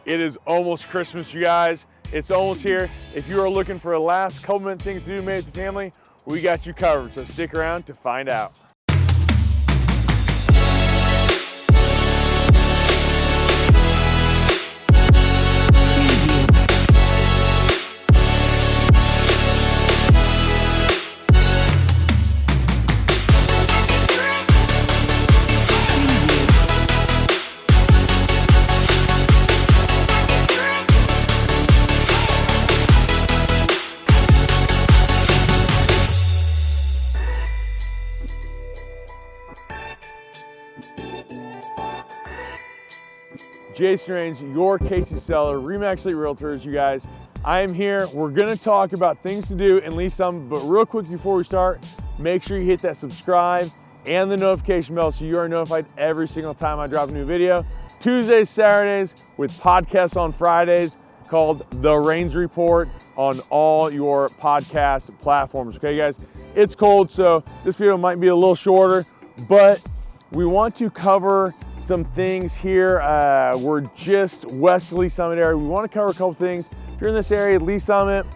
It is almost Christmas, you guys. It's almost here. If you are looking for a last couple minute things to do made with the family, we got you covered, so stick around to find out. Jason Rains, your Casey seller, Remax Elite Realtors, you guys. I am here. We're gonna talk about things to do and lease some, but real quick before we start, make sure you hit that subscribe and the notification bell so you are notified every single time I drop a new video. Tuesdays, Saturdays, with podcasts on Fridays called The Rains Report on all your podcast platforms, okay guys? It's cold, so this video might be a little shorter, but we want to cover some things here. We're just west of Lee Summit area. We want to cover a couple things. If you're in this area, Lee Summit,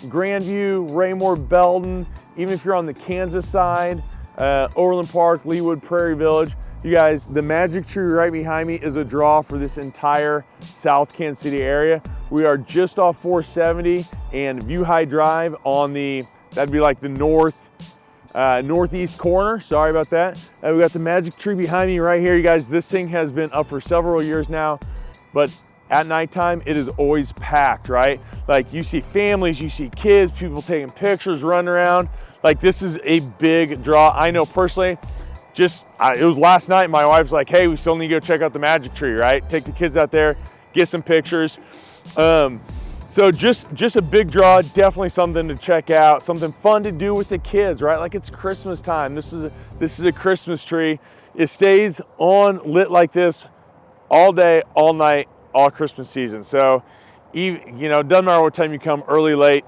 Grandview, Raymore, Belton, even if you're on the Kansas side, Overland Park, Leawood, Prairie Village, you guys, the Magic Tree right behind me is a draw for this entire South Kansas City area. We are just off 470 and View High Drive on the, that'd be like the northeast corner, sorry about that. We got the Magic Tree behind me right here, you guys. This thing has been up for several years now, but at nighttime, it is always packed, right? Like you see families, you see kids, people taking pictures, running around. Like this is a big draw. I know personally, it was last night, my wife's like, hey, we still need to go check out the Magic Tree, right? Take the kids out there, get some pictures. So just a big draw, definitely something to check out, something fun to do with the kids, right? Like it's Christmas time. This is a Christmas tree. It stays on lit like this all day, all night, all Christmas season. So, even, you know, it doesn't matter what time you come, early, late,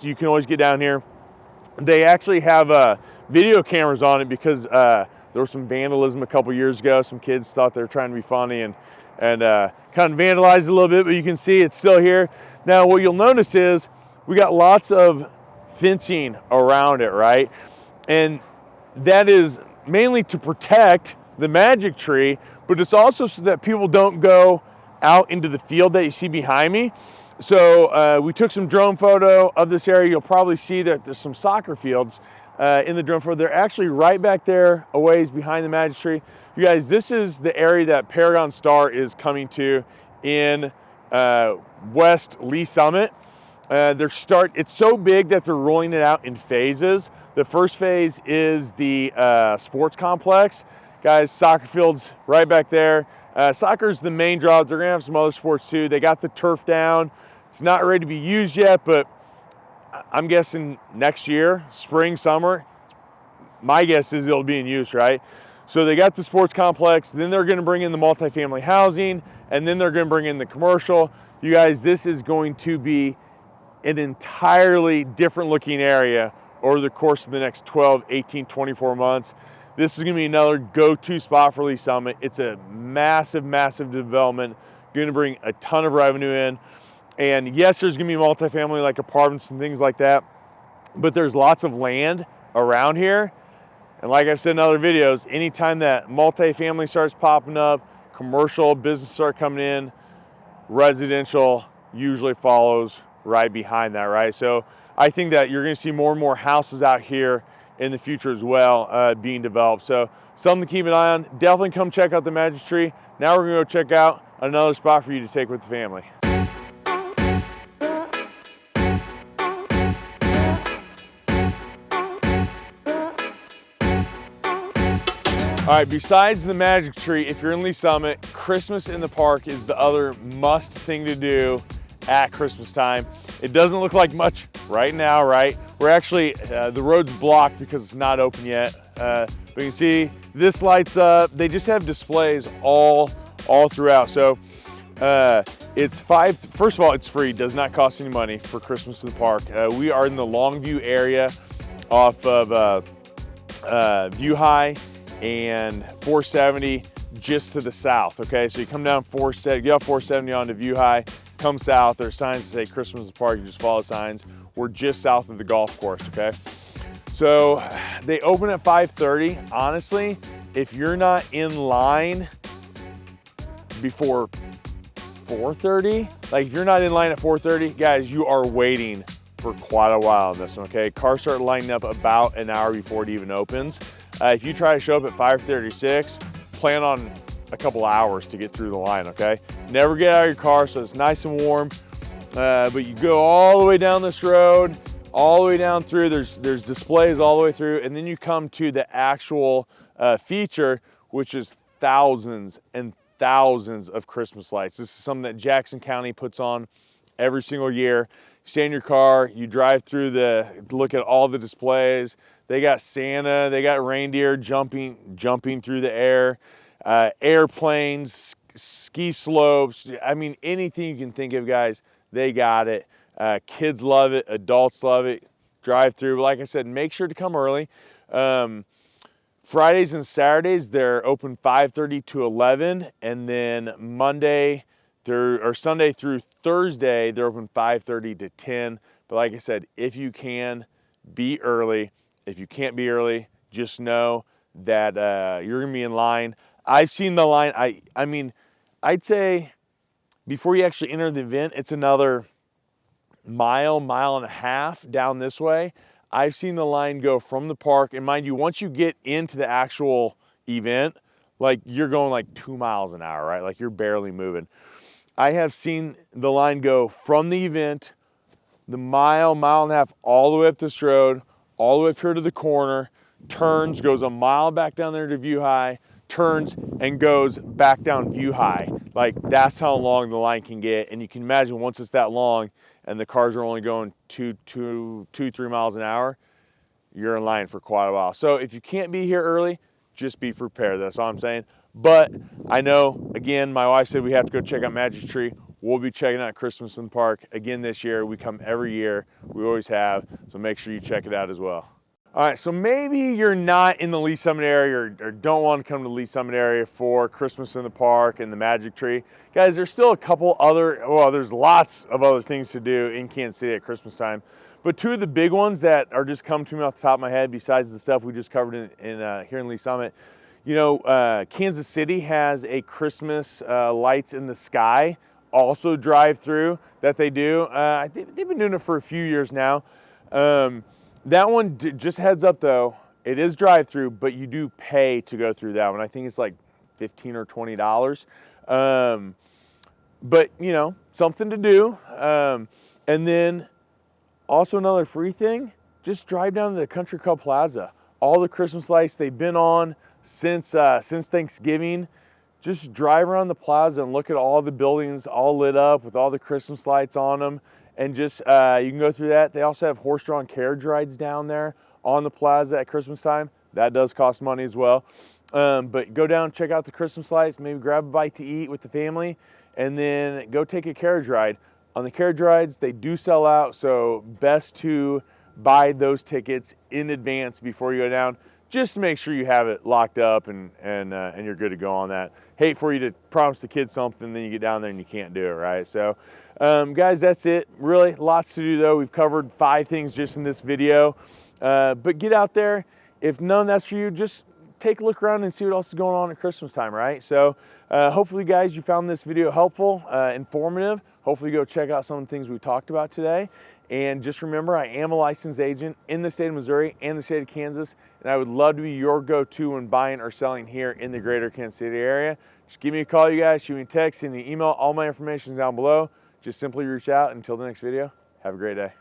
you can always get down here. They actually have video cameras on it because there was some vandalism a couple years ago. Some kids thought they were trying to be funny and kind of vandalized a little bit, but you can see it's still here. Now, what you'll notice is we got lots of fencing around it, right? And that is mainly to protect the Magic Tree, but it's also so that people don't go out into the field that you see behind me. So we took some drone photo of this area. You'll probably see that there's some soccer fields in the drone photo. They're actually right back there a ways behind the Magic Tree. You guys, this is the area that Paragon Star is coming to in West Lee Summit. It's so big that they're rolling it out in phases. The first phase is the sports complex. Guys, soccer fields right back there. Soccer's the main draw. They're gonna have some other sports too. They got the turf down. It's not ready to be used yet, but I'm guessing next year, spring, summer, my guess is it'll be in use, right? So they got the sports complex, then they're gonna bring in the multifamily housing, and then they're gonna bring in the commercial. You guys, this is going to be an entirely different looking area over the course of the next 12, 18, 24 months. This is gonna be another go-to spot for Lee Summit. It's a massive, massive development, gonna bring a ton of revenue in. And yes, there's gonna be multifamily like apartments and things like that, but there's lots of land around here. And like I've said in other videos, anytime that multifamily starts popping up, commercial business start coming in, residential usually follows right behind that, right? So I think that you're gonna see more and more houses out here in the future as well being developed. So something to keep an eye on. Definitely come check out the Magic Tree. Now we're gonna go check out another spot for you to take with the family. All right, besides the Magic Tree, if you're in Lee Summit, Christmas in the park is the other must thing to do at Christmas time. It doesn't look like much right now, right? We're actually, the road's blocked because it's not open yet. But you can see this lights up. They just have displays all throughout. So first of all, it's free, does not cost any money for Christmas in the park. We are in the Longview area off of View High and 470. just to the south, okay? So you come down 470, get off 470 onto View High, come south. There are signs that say Christmas in the Park, you just follow the signs. We're just south of the golf course, okay? So they open at 5:30. Honestly, if you're not in line before 4:30, like if you're not in line at 4:30, guys, you are waiting for quite a while on this one, okay? Cars start lining up about an hour before it even opens. If you try to show up at 5:36, plan on a couple hours to get through the line, okay? Never get out of your car so it's nice and warm, but you go all the way down this road, all the way down through, there's displays all the way through, and then you come to the actual feature, which is thousands and thousands of Christmas lights. This is something that Jackson County puts on every single year. You stay in your car, you drive through look at all the displays. They got Santa, they got reindeer jumping through the air, airplanes, ski slopes. I mean, anything you can think of, guys, they got it. Kids love it, adults love it. Drive through, but like I said, make sure to come early. Fridays and Saturdays, they're open 5:30 to 11, and then Sunday through Thursday, they're open 5:30 to 10. But like I said, if you can, be early. If you can't be early, just know that you're gonna be in line. I've seen the line. I mean, I'd say before you actually enter the event, it's another mile and a half down this way. I've seen the line go from the park, and mind you, once you get into the actual event, like you're going like 2 miles an hour, right? Like you're barely moving. I have seen the line go from the event, the mile and a half, all the way up this road, all the way up here to the corner, turns, goes a mile back down there to View High, turns and goes back down View High. Like that's how long the line can get. And you can imagine once it's that long and the cars are only going 3 miles an hour, you're in line for quite a while. So if you can't be here early, just be prepared. That's all I'm saying. But I know, again, my wife said we have to go check out Magic Tree. We'll be checking out Christmas in the Park again this year. We come every year. We always have. So make sure you check it out as well. All right, so maybe you're not in the Lee Summit area or don't want to come to the Lee Summit area for Christmas in the Park and the Magic Tree. Guys, there's still a couple other, well, there's lots of other things to do in Kansas City at Christmas time. But two of the big ones that are just coming to me off the top of my head, besides the stuff we just covered here in Lee Summit, you know, Kansas City has a Christmas lights in the sky, also drive-through that they do. I think they've been doing it for a few years now. That one, just heads up though, it is drive-through, but you do pay to go through that one. I think it's like $15 or $20. But you know, something to do. And then also another free thing, just drive down to the Country Club Plaza. All the Christmas lights they've been on since Thanksgiving. Just drive around the plaza and look at all the buildings all lit up with all the Christmas lights on them. And just, you can go through that. They also have horse-drawn carriage rides down there on the plaza at Christmas time. That does cost money as well. But go down, check out the Christmas lights, maybe grab a bite to eat with the family, and then go take a carriage ride. On the carriage rides, they do sell out, so best to buy those tickets in advance before you go down, just to make sure you have it locked up and you're good to go on that. Hate for you to promise the kids something, then you get down there and you can't do it, right? So, guys, that's it. Really, lots to do though. We've covered 5 things just in this video. But get out there. If none of that's for you, just take a look around and see what else is going on at Christmas time, right? So, hopefully, guys, you found this video helpful, informative. Hopefully, go check out some of the things we talked about today. And just remember, I am a licensed agent in the state of Missouri and the state of Kansas, and I would love to be your go-to when buying or selling here in the greater Kansas City area. Just give me a call, you guys, shoot me a text, send me an email. All my information is down below. Just simply reach out. Until the next video, have a great day.